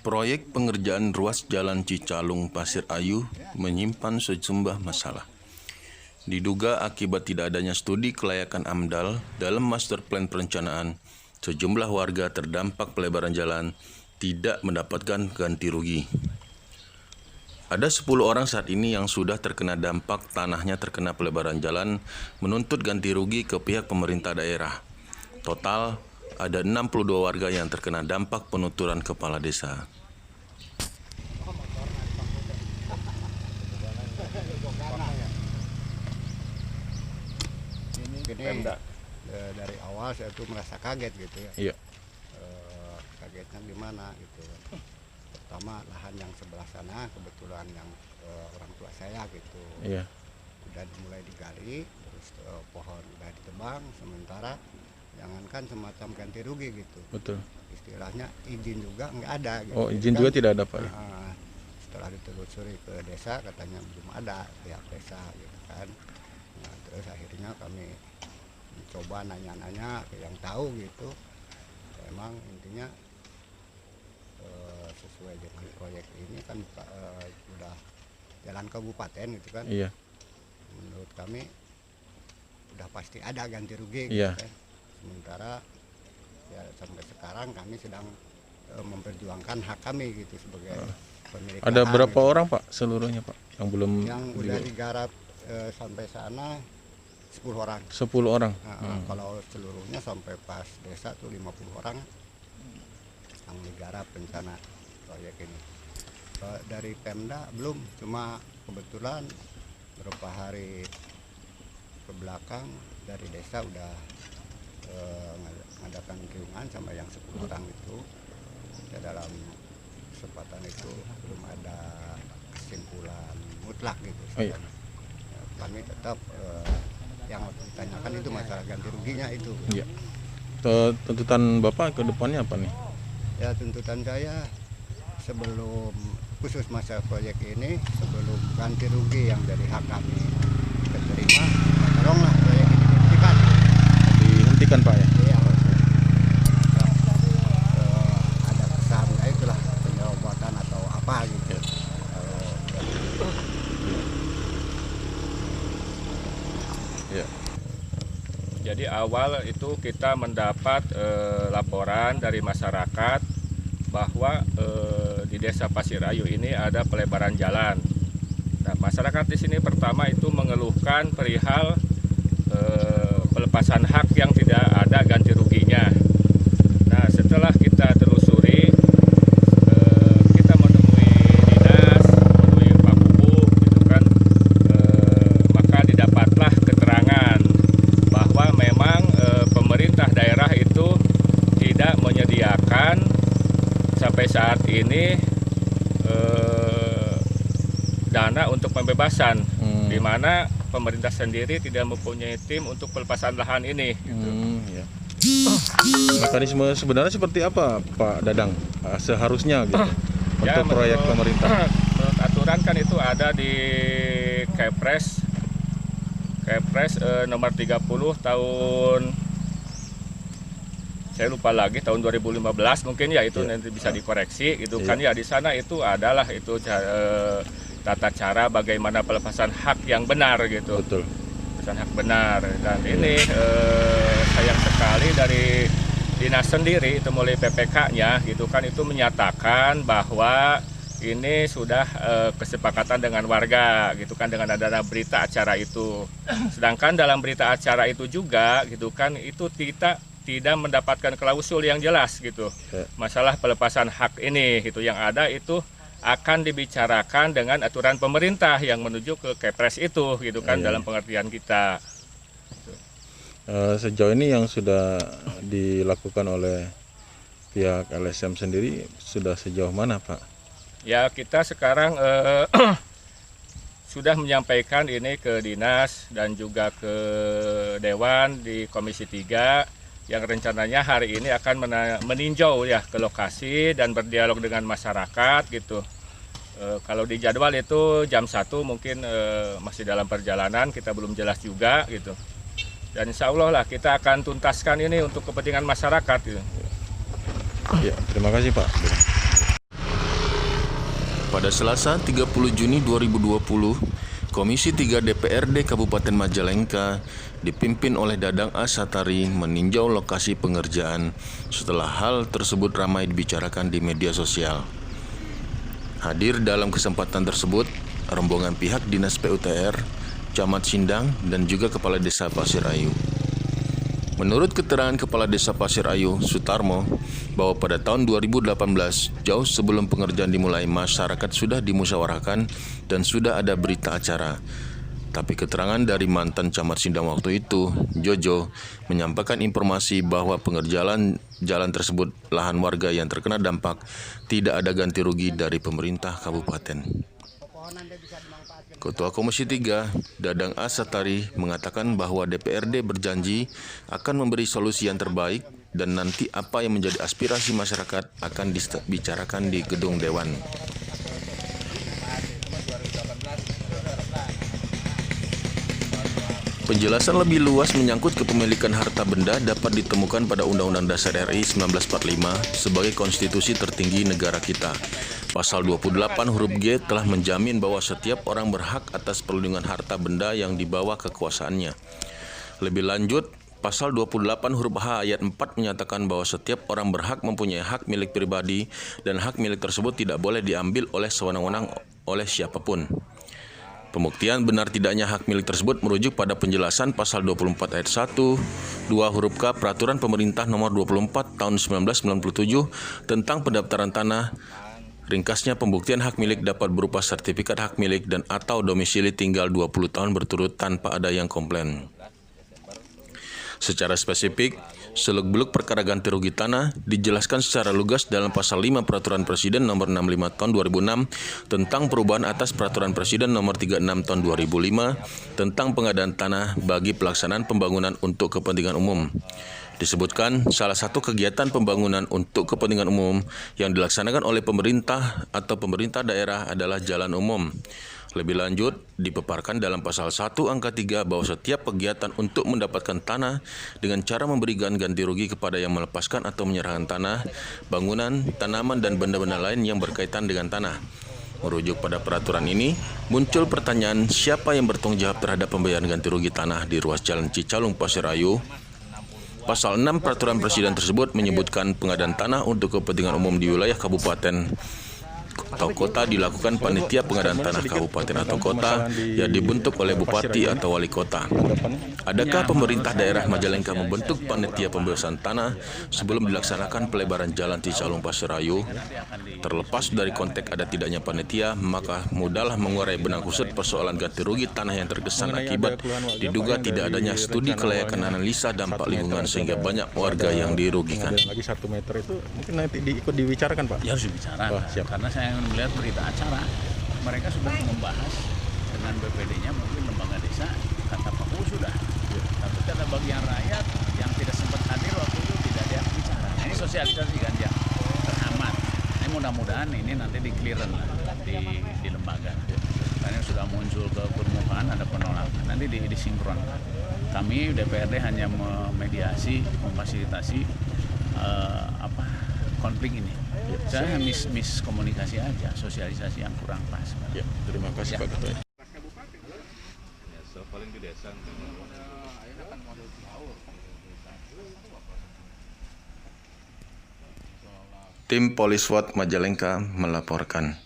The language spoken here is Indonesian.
Proyek pengerjaan ruas Jalan Cicalung Pasir Ayu menyimpan sejumlah masalah. Diduga akibat tidak adanya studi kelayakan AMDAL dalam master plan perencanaan, sejumlah warga terdampak pelebaran jalan tidak mendapatkan ganti rugi. Ada 10 orang saat ini yang sudah terkena dampak tanahnya terkena pelebaran jalan menuntut ganti rugi ke pihak pemerintah daerah. Total ada 62 warga yang terkena dampak penuturan kepala desa. Ini dari awal saya tuh merasa kaget gitu ya. Iya. Kagetnya gimana gitu. Pertama lahan yang sebelah sana kebetulan yang orang tua saya gitu. Iya. Udah mulai digali, terus pohon udah ditebang, sementara jangankan semacam ganti rugi gitu. Betul. Istilahnya izin juga nggak ada. Gitu. Oh, izin juga tidak ada, Pak? Setelah ditelusuri ke desa katanya belum ada pihak desa gitu kan. Nah, terus akhirnya kami mencoba nanya-nanya ke yang tahu gitu. Emang intinya sesuai dengan proyek ini kan udah jalan kabupaten gitu kan. Iya. Menurut kami udah pasti ada ganti rugi Iya. gitu kan. Sementara ya sampai sekarang kami sedang memperjuangkan hak kami gitu sebagai pemilik Ada lahan, berapa gitu. orang, Pak, seluruhnya, Pak, yang belum Yang udah digarap sampai sana 10 orang. 10 orang. Nah, kalau seluruhnya sampai pas desa tuh 50 orang yang digarap rencana proyek ini. Dari Pemda belum, cuma kebetulan beberapa hari ke belakang dari desa udah mengadakan kunjungan sama yang 10 orang itu. Ya, dalam kesempatan itu belum ada kesimpulan mutlak gitu. Oh, iya. Ya, kami tetap yang ditanyakan itu masalah ganti ruginya itu. Iya. Tuntutan Bapak ke depannya apa nih? Ya, tuntutan saya sebelum khusus masa proyek ini, sebelum ganti rugi yang dari hak kami diterima, tolonglah proyek ini dihentikan. Dihentikan, Pak, ya? Iya. Ada kesan, ya itulah penyerobotan atau apa gitu. Iya. Jadi awal itu kita mendapat laporan dari masyarakat bahwa di Desa Pasir Ayu ini ada pelebaran jalan. Nah, masyarakat di sini pertama itu mengeluhkan perihal pelepasan hak yang tidak ada ganti ruginya. Nah, setelah kita telusuri, kita menemui dinas, menemui Pak Bubuk, gitu kan, maka didapatlah keterangan bahwa memang pemerintah daerah itu tidak menyediakan sampai saat ini dana untuk pembebasan, di mana pemerintah sendiri tidak mempunyai tim untuk pelepasan lahan ini. Gitu. Ya. Mekanisme sebenarnya seperti apa, Pak Dadang? Seharusnya gitu Ya, untuk proyek pemerintah. Menurut aturan kan itu ada di Kepres nomor 30 tahun, saya lupa lagi, tahun 2015 mungkin ya, itu nanti bisa dikoreksi gitu kan ya. Di sana itu adalah itu tata cara bagaimana pelepasan hak yang benar gitu. Betul. Pelepasan hak benar, dan ini sayang sekali dari dinas sendiri itu mulai PPK-nya gitu kan, itu menyatakan bahwa ini sudah kesepakatan dengan warga gitu kan, dengan adanya berita acara itu. Sedangkan dalam berita acara itu juga gitu kan, itu kita tidak mendapatkan klausul yang jelas gitu. Masalah pelepasan hak ini gitu, yang ada itu akan dibicarakan dengan aturan pemerintah yang menuju ke Kepres itu gitu kan, dalam pengertian kita. Sejauh ini yang sudah dilakukan oleh pihak LSM sendiri sudah sejauh mana, Pak? Ya, kita sekarang sudah menyampaikan ini ke dinas dan juga ke Dewan di Komisi 3 yang rencananya hari ini akan meninjau ya ke lokasi dan berdialog dengan masyarakat gitu. Kalau di jadwal itu jam 1 mungkin masih dalam perjalanan, kita belum jelas juga gitu. Dan insya Allah lah kita akan tuntaskan ini untuk kepentingan masyarakat gitu. Ya, terima kasih, Pak. Pada Selasa 30 Juni 2020, Komisi 3 DPRD Kabupaten Majalengka dipimpin oleh Dadang Asatari meninjau lokasi pengerjaan setelah hal tersebut ramai dibicarakan di media sosial. Hadir dalam kesempatan tersebut rombongan pihak Dinas PUTR, Camat Sindang, dan juga Kepala Desa Pasir Ayu. Menurut keterangan Kepala Desa Pasir Ayu, Sutarmo, bahwa pada tahun 2018, jauh sebelum pengerjaan dimulai, masyarakat sudah dimusyawarahkan dan sudah ada berita acara. Tapi keterangan dari mantan Camat Sindang waktu itu, Jojo, menyampaikan informasi bahwa pengerjaan jalan tersebut, lahan warga yang terkena dampak, tidak ada ganti rugi dari pemerintah kabupaten. Ketua Komisi 3, Dadang Asatari, mengatakan bahwa DPRD berjanji akan memberi solusi yang terbaik dan nanti apa yang menjadi aspirasi masyarakat akan dibicarakan di Gedung Dewan. Penjelasan lebih luas menyangkut kepemilikan harta benda dapat ditemukan pada Undang-Undang Dasar RI 1945 sebagai konstitusi tertinggi negara kita. Pasal 28 huruf G telah menjamin bahwa setiap orang berhak atas perlindungan harta benda yang dibawa kekuasaannya. Lebih lanjut, Pasal 28 huruf H ayat 4 menyatakan bahwa setiap orang berhak mempunyai hak milik pribadi dan hak milik tersebut tidak boleh diambil oleh sewenang-wenang oleh siapapun. Pembuktian benar tidaknya hak milik tersebut merujuk pada penjelasan Pasal 24 ayat 1, 2 huruf K Peraturan Pemerintah Nomor 24 Tahun 1997 tentang pendaftaran tanah. Ringkasnya, pembuktian hak milik dapat berupa sertifikat hak milik dan atau domisili tinggal 20 tahun berturut tanpa ada yang komplain. Secara spesifik, seluk-beluk perkara ganti rugi tanah dijelaskan secara lugas dalam Pasal 5 Peraturan Presiden Nomor 65 Tahun 2006 tentang perubahan atas Peraturan Presiden Nomor 36 Tahun 2005 tentang pengadaan tanah bagi pelaksanaan pembangunan untuk kepentingan umum. Disebutkan salah satu kegiatan pembangunan untuk kepentingan umum yang dilaksanakan oleh pemerintah atau pemerintah daerah adalah jalan umum. Lebih lanjut, dipaparkan dalam Pasal 1 Angka 3 bahwa setiap kegiatan untuk mendapatkan tanah dengan cara memberikan ganti rugi kepada yang melepaskan atau menyerahkan tanah, bangunan, tanaman, dan benda-benda lain yang berkaitan dengan tanah. Merujuk pada peraturan ini, muncul pertanyaan siapa yang bertanggung jawab terhadap pembayaran ganti rugi tanah di ruas Jalan Cicalung Pasir Ayu. Pasal 6 Peraturan Presiden tersebut menyebutkan pengadaan tanah untuk kepentingan umum di wilayah kabupaten atau kota dilakukan panitia pengadaan tanah kabupaten atau kota yang dibentuk oleh bupati atau wali kota. Adakah pemerintah daerah Majalengka membentuk panitia pembebasan tanah sebelum dilaksanakan pelebaran jalan Cicalung Pasir Ayu? Terlepas dari konteks ada tidaknya panitia, maka mudahlah mengurai benang kusut persoalan ganti rugi tanah yang terkesan akibat diduga tidak adanya studi kelayakan analisa dampak lingkungan sehingga banyak warga yang dirugikan. Lagi 1 meter itu mungkin nanti ikut dibicarakan, Pak? Ya harus dibicarakan, karena saya melihat berita acara mereka sudah membahas dengan BPD-nya, mungkin lembaga desa kata Pak sudah, tapi ada bagian rakyat yang tidak sempat hadir waktu itu tidak ada yang bicara. Ini sosialisasi kan yang teramat. Ini mudah-mudahan ini nanti di-clearan di lembaga, karena sudah muncul ke permukaan ada penolakan, nanti disinkronkan. Kami DPRD hanya memediasi, memfasilitasi konflik ini. Saya miskomunikasi aja, sosialisasi yang kurang pas. Ya, terima kasih Pak Ketua. Tim Poliswat Majalengka melaporkan.